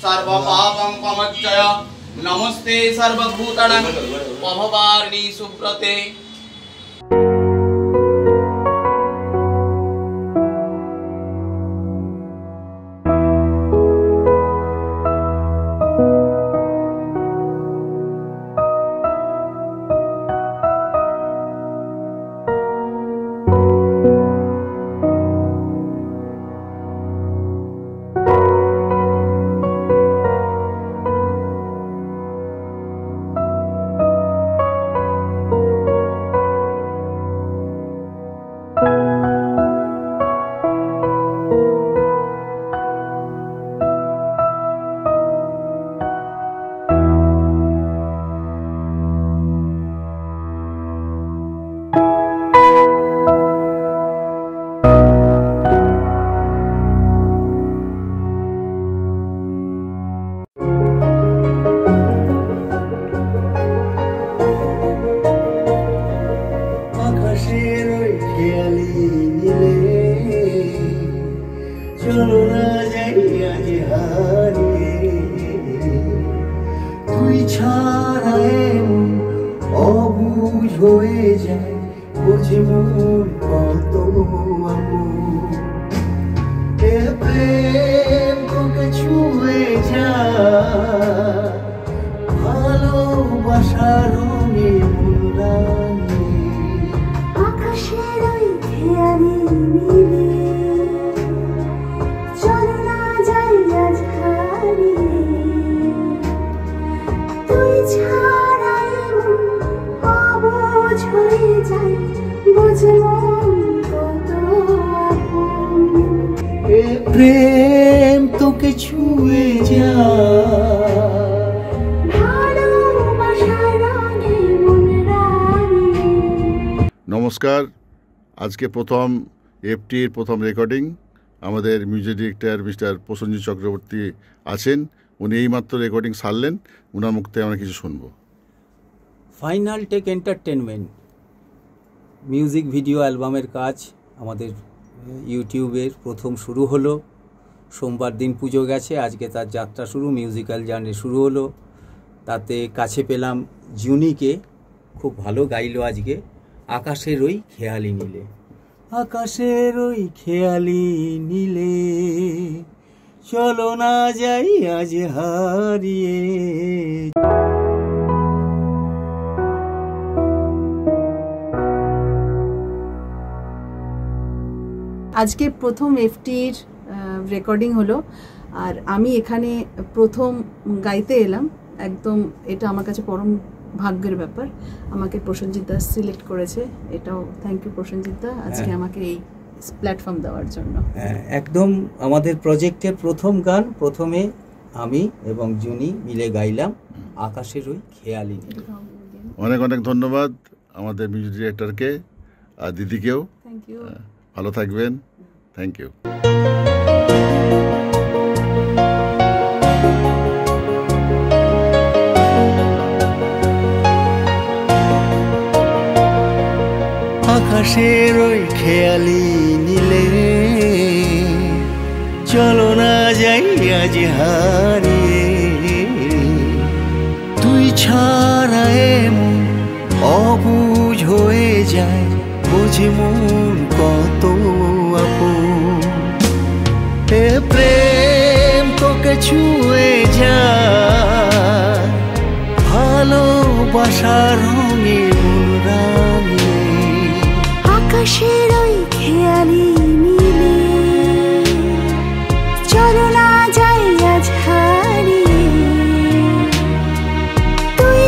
सर्वपापं पमच्चय नमस्ते सर्वभूतानां पभवारिणी सुब्रते। প্রেম তোকে ছুঁয়ে নমস্কার। আজকে প্রথম এফটির প্রথম রেকর্ডিং। আমাদের music director mister Prosenjit Chakraborty আছেন। উনি এইমাত্র রেকর্ডিং সারলেন। ওনার মুখ থেকে আমরা কিছু শুনবো। Final tech entertainment music video অ্যালবামের কাজ আমাদের ইউটিউবের প্রথম শুরু হলো। সোমবার দিন পুজো গেছে, আজকে তার যাত্রা শুরু, মিউজিক্যাল জার্নি শুরু হলো। তাতে কাছে পেলাম জুনিকে, খুব ভালো গাইলো আজকে। আকাশের ওই খেয়ালি নীলে, আকাশের ওই খেয়ালি নীলে চলো না যাই আজ হারিয়ে। আজকে প্রথম এফটির রেকর্ডিং হলো, আর আমি এখানে প্রথম গাইতে এলাম। একদম এটা আমার কাছে পরম ভাগ্যের ব্যাপার। আমাকে প্রসেনজিৎ দা সিলেক্ট করেছে, এটাও থ্যাংক ইউ প্রসেনজিৎ দা আজকে আমাকে এই প্ল্যাটফর্ম দেওয়ার জন্য। একদম আমাদের প্রজেক্টের প্রথম গান প্রথমে আমি এবং জুনি মিলে গাইলাম, আকাশের ওই খেয়ালি। অনেক অনেক ধন্যবাদ আমাদের মিউজিক ডিরেক্টরকে আর দিদিকেও। থ্যাংক ইউ, ভালো থাকবেন। Thank you. আকাশের ওই খেয়ালি নীলে চলো না যাই আজ হারিয়ে। তুই ছাড়া এমন অবুঝ হয়ে যায়, বুঝি মন কত আপন। এ প্রেম তোকে ছুঁয়ে যায়, ভালোবাসার রঙে মন রাঙে। আকাশের ওই খেয়ালি নীলে চলো না যাই আজ হারিয়ে। তুই